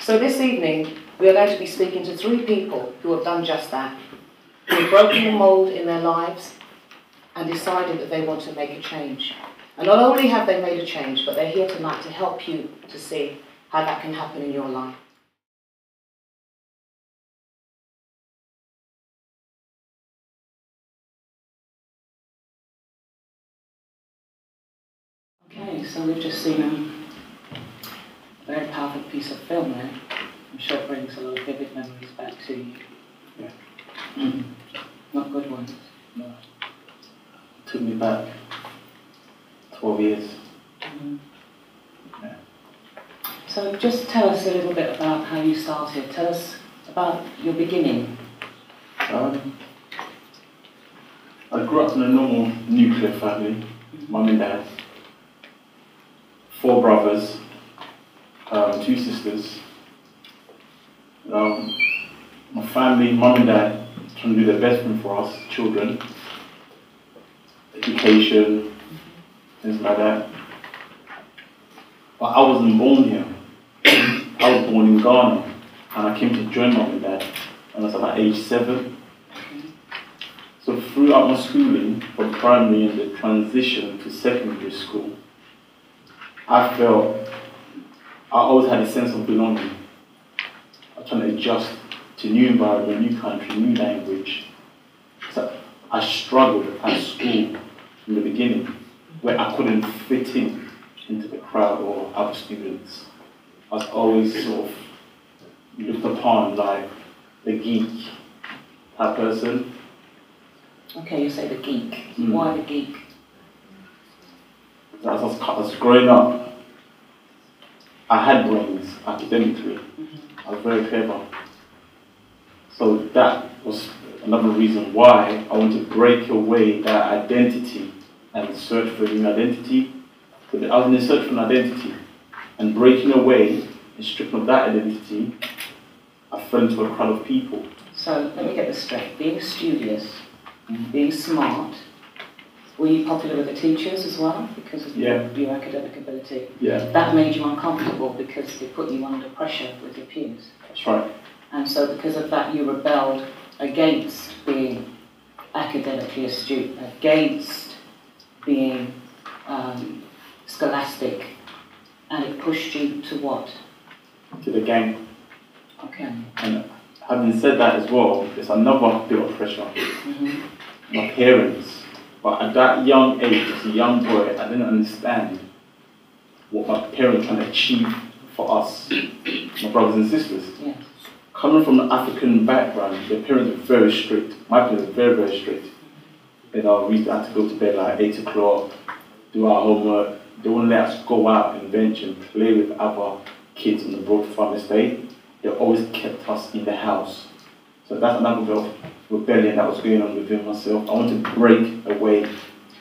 So this evening, we are going to be speaking to 3 people who have done just that, who have broken the mould in their lives and decided that they want to make a change. And not only have they made a change, but they're here tonight to help you to see how that can happen in your life. Okay, so we've just seen a very powerful piece of film there. I'm sure it brings a lot of vivid memories back to you. Yeah. Not good ones. No. It took me back 12 years. Yeah. So just tell us a little bit about how you started. Tell us about your beginning. I grew up in a normal nuclear family, mum and dad, 4 brothers, 2 sisters. My family, mum and dad, trying to do their best thing for us, children, education, things like that. But I wasn't born here. I was born in Ghana, and I came to join mum and dad when I was about age 7. So throughout my schooling, from primary and the transition to secondary school, I felt I always had a sense of belonging. I was trying to adjust to new environment, new country, new language. So I struggled at school from the beginning, where I couldn't fit into the crowd or other students. I was always sort of looked upon like the geek type person. Okay, you say the geek. Why the geek? As I was growing up, I had brains academically. I was very clever. So that was another reason why I wanted to break away that identity and search for a new identity. But I was in the search for an identity, and breaking away and stripping of that identity, I fell into a crowd of people. So let me get this straight. Being studious, being smart, were you popular with the teachers as well because of your academic ability? Yeah. That made you uncomfortable because they put you under pressure with your peers. That's right. And so because of that you rebelled against being academically astute, against being scholastic, and it pushed you to what? To the gang. Okay. And having said that as well, there's another bit of pressure. My parents. But at that young age, as a young boy, I didn't understand what my parents were trying to achieve for us, my brothers and sisters. Yeah. Coming from an African background, their parents were very strict. My parents were very, very strict. You know, we had to go to bed like 8 o'clock, do our homework. They wouldn't let us go out and venture and play with other kids on the Broad Farm estate. They always kept us in the house. So that's another bit of rebellion that was going on within myself. I wanted to break away.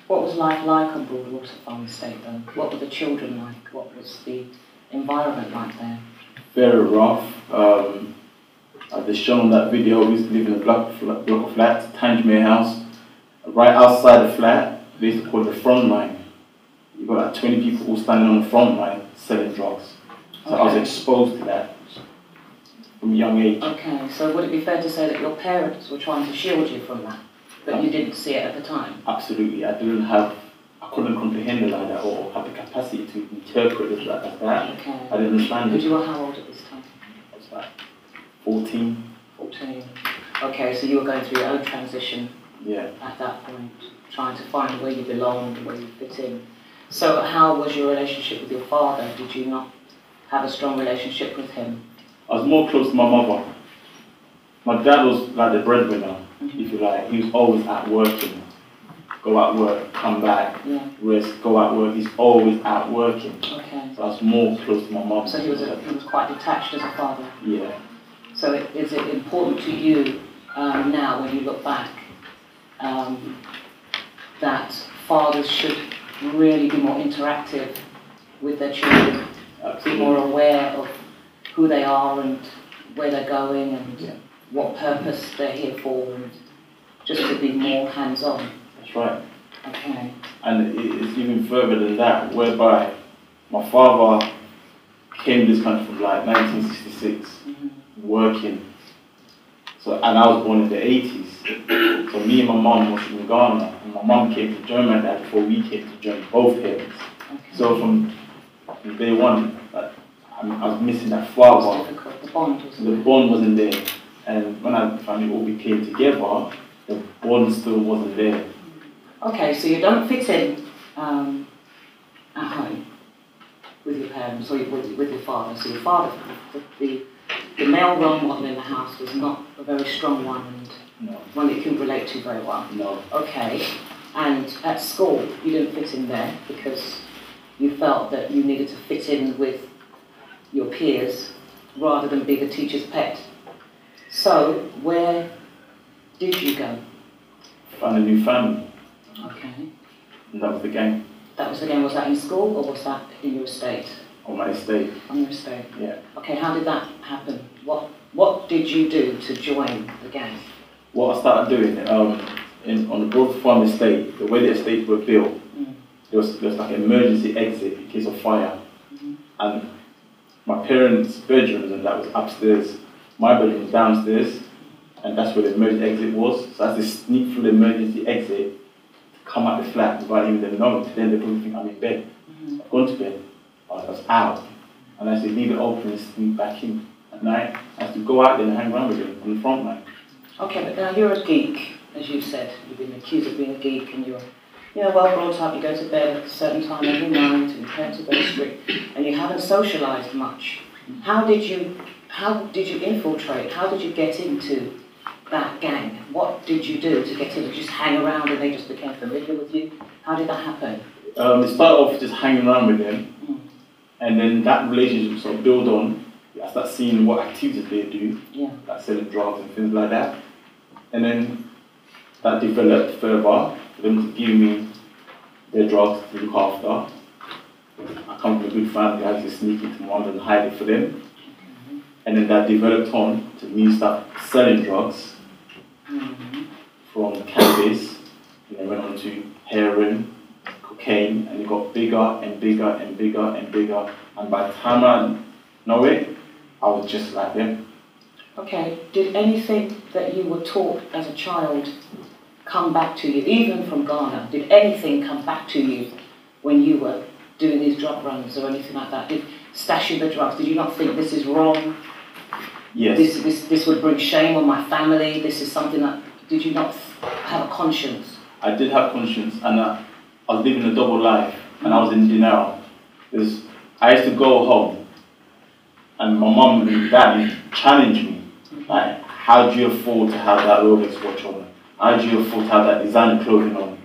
What was life like on Broadwater Farm Estate then? What were the children like? What was the environment like there? Very rough. As shown on that video, we used to live in a block of flats, Tangier House. Right outside the flat, they used to call it the front line. You got like 20 people all standing on the front line selling drugs. So I was exposed to that from a young age. Okay, so would it be fair to say that your parents were trying to shield you from that, but you didn't see it at the time? Absolutely. I couldn't comprehend it like that or have the capacity to interpret it like that. Okay. I didn't understand it. And you were how old at this time? I was like 14. 14. Okay, so you were going through your own transition at that point, trying to find where you belonged, where you fit in. So how was your relationship with your father? Did you not have a strong relationship with him? I was more close to my mother. My dad was like the breadwinner, if you like. He was always out working. Go out work, come back, rest, go out work. He's always out working. Okay. So I was more close to my mum. So he was quite detached as a father? Yeah. So is it important to you now, when you look back, that fathers should really be more interactive with their children, be more aware of who they are and where they're going and what purpose they're here for, and just to be more hands-on? That's right. Okay. And it's even further than that, whereby my father came to this country from like 1966, working. So, and I was born in the 80s. So me and my mum was from Ghana, and my mum came to join my dad before we came to join both parents. Okay. So from day one, like, I was missing that father. The bond wasn't there. And when I finally all became together, the bond still wasn't there. Okay, so you don't fit in at home with your parents or with your father. So your father, the male role model in the house was not a very strong one and one that you can relate to very well. No. Okay, and at school you didn't fit in there because you felt that you needed to fit in with your peers rather than be the teacher's pet. So where did you go? Found a new family. Okay. And that was the gang. That was the game. Was that in school or was that in your estate? On my estate. On your estate. Yeah. Okay, how did that happen? What did you do to join the gang? What I started doing, on the Broad Farm estate, the way the estates were built, there was like an emergency exit in case of fire. And my parents' bedrooms and that was upstairs. My bedroom was downstairs, and that's where the emergency exit was. So I had to sneak through the emergency exit, come out the flat without even them knowing. Then they probably think I'm in bed. I've gone to bed, but I was out. And I had to leave it open and sneak back in at night. I had to go out there and hang around with them on the front line. Okay, but now you're a geek, as you said. You've been accused of being a geek, and you're well brought up. You go to bed at a certain time every night, and your parents are very strict, and you haven't socialised much. How did you infiltrate? How did you get into that gang? What did you do to get in? Did you just hang around and they just became familiar with you? How did that happen? It started off just hanging around with them, and then that relationship sort of built on. I started seeing what activities they do, like selling drugs and things like that. And then that developed further for them to give me their drugs to look after. I come from a good family, I had to sneak into one and hide it for them. And then that developed on to me start selling drugs from cannabis, and then went on to heroin, cocaine, and it got bigger and bigger and bigger and bigger. And by the time I know it, I was just like them. Okay, did anything that you were taught as a child come back to you, even from Ghana? Did anything come back to you when you were doing these drug runs or anything like that? Did stashing the drugs, did you not think this is wrong? Yes. This would bring shame on my family, this is something that, did you not have a conscience? I did have conscience, and I was living a double life, and I was in denial. Because I used to go home, and my mum and dad challenged me. Like, how do you afford to have that Rolex watch on? How do you afford to have that designer clothing on?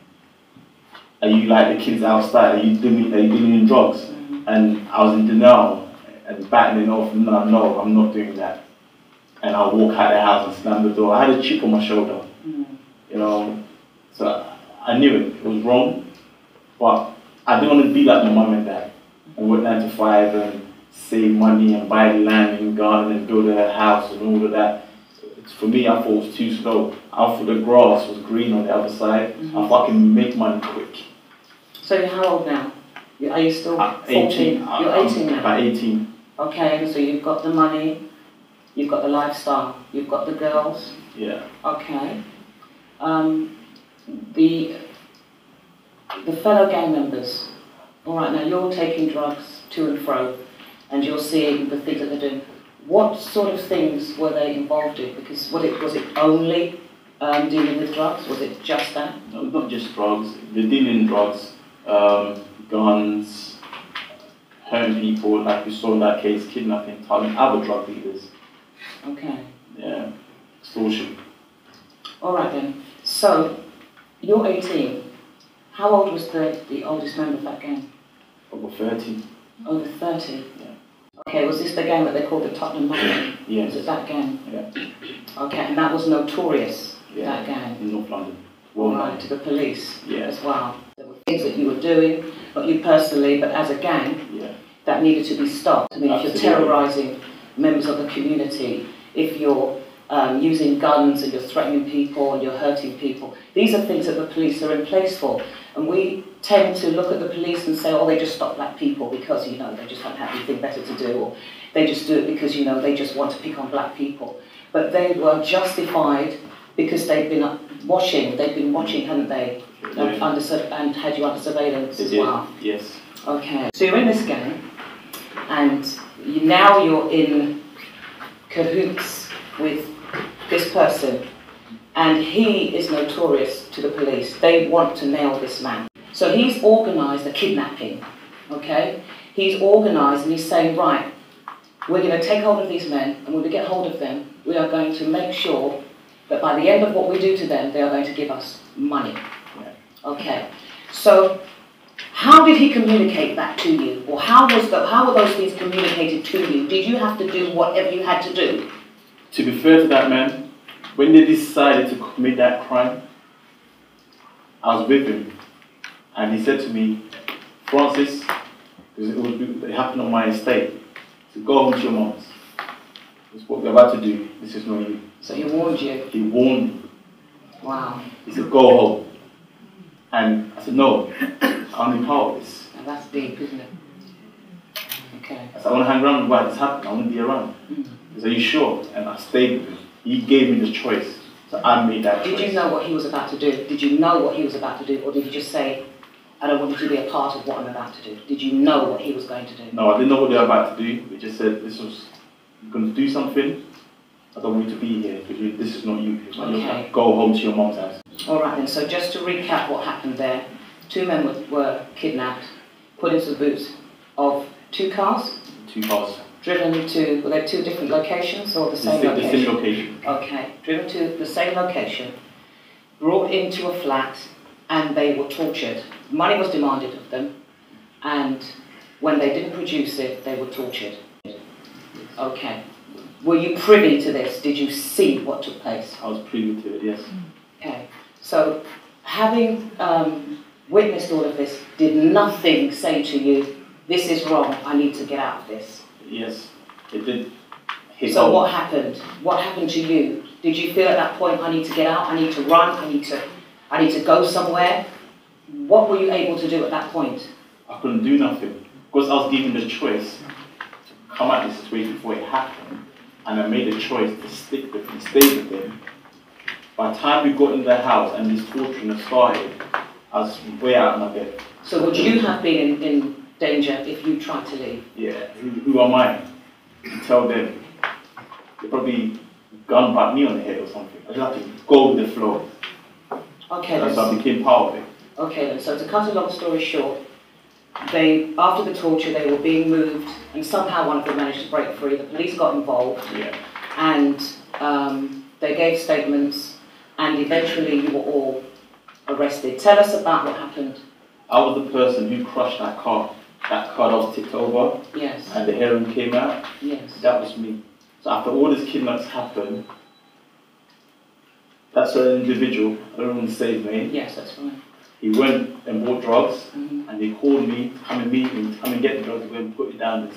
Are you like the kids outside? Are you doing drugs? And I was in denial and battling off. No, I'm not doing that. And I'll walk out the house and slam the door. I had a chip on my shoulder, So I knew it was wrong, but I didn't want to be like my mum and dad and work 9 to 5 and save money and buy land and garden and build a house and all of that. For me, I thought it was too slow. I thought the grass was green on the other side. I thought I can make money quick. So you're how old now? Are you still 14? 18. You're 18 now? About 18. Okay, so you've got the money, you've got the lifestyle, you've got the girls. Yeah. Okay. The fellow gang members, all right, now you're taking drugs to and fro, and you're seeing the things that they're doing. What sort of things were they involved in? Because was it only dealing with drugs? Was it just that? No, not just drugs. They're dealing in drugs, guns, hurting people, like we saw in that case, kidnapping, targeting other drug dealers. Okay. Yeah, extortion. All right then. So, you're 18. How old was the oldest member of that gang? Over 30. Over 30? Yeah. Okay, was this the gang that they called the Tottenham Mafia? Yes. Was it that gang? Yeah. Okay, and that was notorious, that gang? In North London. All right, to the police as well. There were things that you were doing, not you personally, but as a gang, that needed to be stopped. I mean, if you're terrorising members of the community, if you're using guns and you're threatening people and you're hurting people. These are things that the police are in place for. And we tend to look at the police and say, oh, they just stop black people because, you know, they just don't have anything better to do, or they just do it because, you know, they just want to pick on black people. But they were justified because they've been watching, hadn't they? And had you under surveillance as well. Yes. Okay. So you're in this gang, and now you're in cahoots with this person, and he is notorious to the police. They want to nail this man. So he's organised a kidnapping, okay? He's organised and he's saying, right, we're going to take hold of these men, and when we get hold of them, we are going to make sure that by the end of what we do to them, they are going to give us money. Yeah. Okay. So how did he communicate that to you? Or how were those things communicated to you? Did you have to do whatever you had to do? To be fair to that man, when they decided to commit that crime, I was with him, and he said to me, Francis, it happened on my estate, so go home to your mom's. It's what we're about to do, this is not you. So he warned you? He warned me. Wow. He said, go home. And I said, no, I'm in part of this. And that's deep, isn't it? Okay. I said, I want to hang around while this happened, I want to be around. He said, are you sure? And I stayed with him. He gave me the choice, so I made that choice. Did you know what he was about to do? Did you know what he was about to do? Or did he just say, I don't want you to be a part of what I'm about to do? Did you know what he was going to do? No, I didn't know what they were about to do. They just said, you're going to do something. I don't want you to be here because this is not you. Okay. Go home to your mom's house. All right then, so just to recap what happened there, 2 men were kidnapped, put into the boots of 2 cars? 2 cars. Driven to, were they 2 different locations or the same location? The same location. Okay, driven to the same location, brought into a flat, and they were tortured. Money was demanded of them, and when they didn't produce it, they were tortured. Okay. Were you privy to this? Did you see what took place? I was privy to it, yes. Okay. So, having witnessed all of this, did nothing say to you, this is wrong, I need to get out of this? Yes, it did. So what happened? What happened to you? Did you feel at that point, I need to get out, I need to run, I need to go somewhere? What were you able to do at that point? I couldn't do nothing. Because I was given the choice to come out of the situation before it happened, and I made a choice to stick with him, stay with him. By the time we got in the house and this torturing started, I was way out of my bed. So would you have been in danger if you tried to leave? Yeah, who am I to tell them? They probably gun back me on the head or something. I just have to go with the flow. Okay. That's how I became part of it. Okay then, so to cut a long story short, after the torture, they were being moved, and somehow one of them managed to break free. The police got involved, yeah. And they gave statements, and eventually you were all arrested. Tell us about what happened. I was the person who crushed that car. That car that was tipped over, yes, and the heroin came out. Yes. That was me. So after all these kidnaps happened, that certain individual, I don't want to say his name. Yes, that's fine. He went and bought drugs, Mm-hmm. and he called me to come and meet me, to come and get the drugs, to go and put it down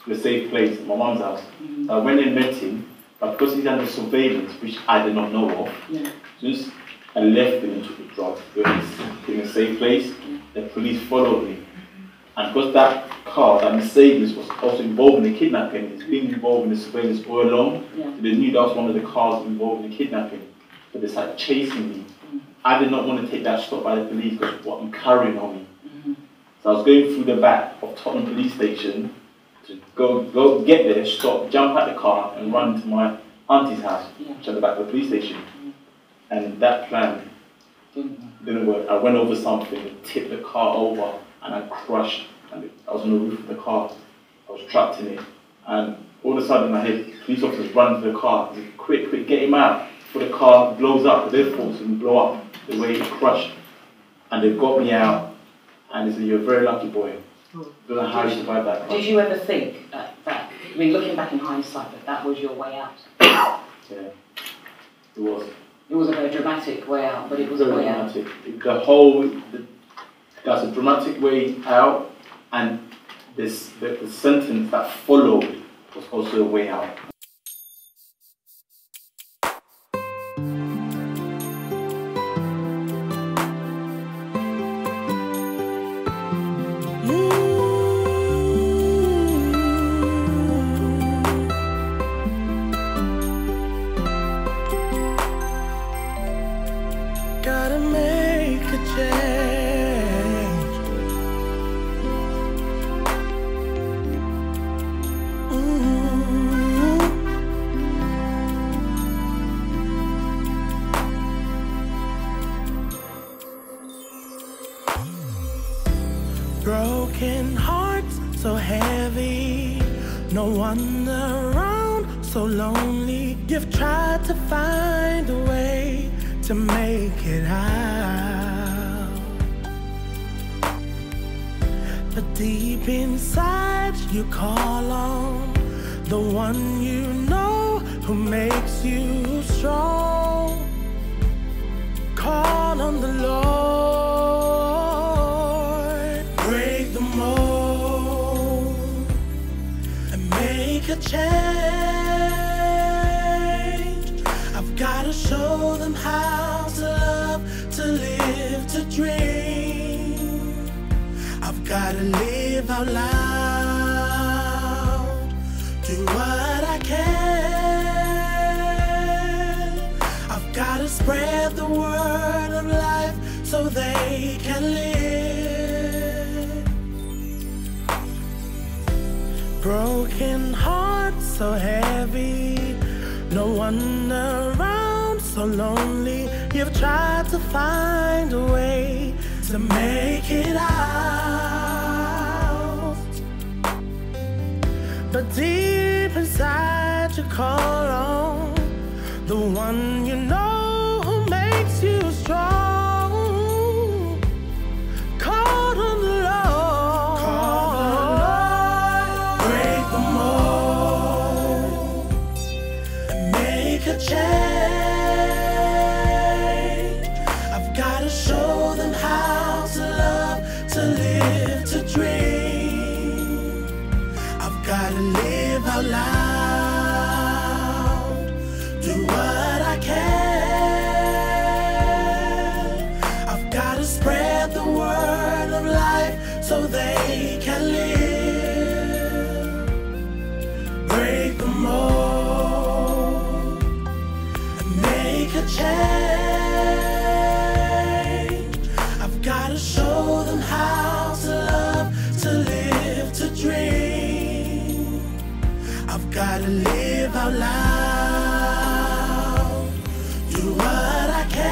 to a safe place at my mum's house. Mm-hmm. So I went and met him, but because he's under surveillance, which I did not know of, Yeah. since I left him and took the drugs, in a safe place, the police followed me. And because that car, that Mercedes, was also involved in the kidnapping, it's been involved in the surveillance all along, Yeah. so they knew that was one of the cars involved in the kidnapping. So they started chasing me. I did not want to take that stop by the police because of what I'm carrying on me. Mm-hmm. So I was going through the back of Tottenham police station to go get there, stop, jump out the car and run to my auntie's house, Yeah. which is at the back of the police station. And that plan didn't work. I went over something, tipped the car over, and I crushed. And I was on the roof of the car. I was trapped in it. And all of a sudden I hear police officers run to the car. They said, quick, get him out before the car blows up. Because they're forced to blow up the way it crushed. And they got me out. And they said, you're a very lucky boy. I don't know how you survived that. Did you ever think that, I mean, looking back in hindsight, that was your way out? Yeah, it was. It was a very dramatic way out, but it was a way out. That's a dramatic way out, and the sentence that followed was also a way out. Broken hearts so heavy, no one around, so lonely. You've tried to find a way to make it out, but deep inside you call on the one you know who makes you strong. Call on the Lord. Break the mold and make a change. I've gotta show them how to love, to live, to dream. I've gotta live out loud, do what I can. I've gotta spread the word of life so they can live. Broken hearts so heavy, no one around, so lonely. You've tried to find a way to make it out, but deep inside you call on the one you know who makes you strong. Call on the Lord. Call on the Lord. Break the mold and make a change. I've gotta show them how to love, to live, to dream. I've gotta live out loud, do what I can. I've gotta spread the word of life so they can live. Break the mold and make a change. I've gotta show them how to love, to live, to dream. I've gotta live out loud, do what I can.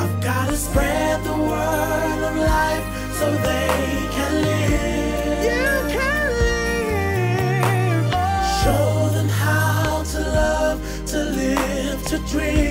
I've gotta spread the word of life so they can live. You can live. Oh. Show them how to love, to live, to dream.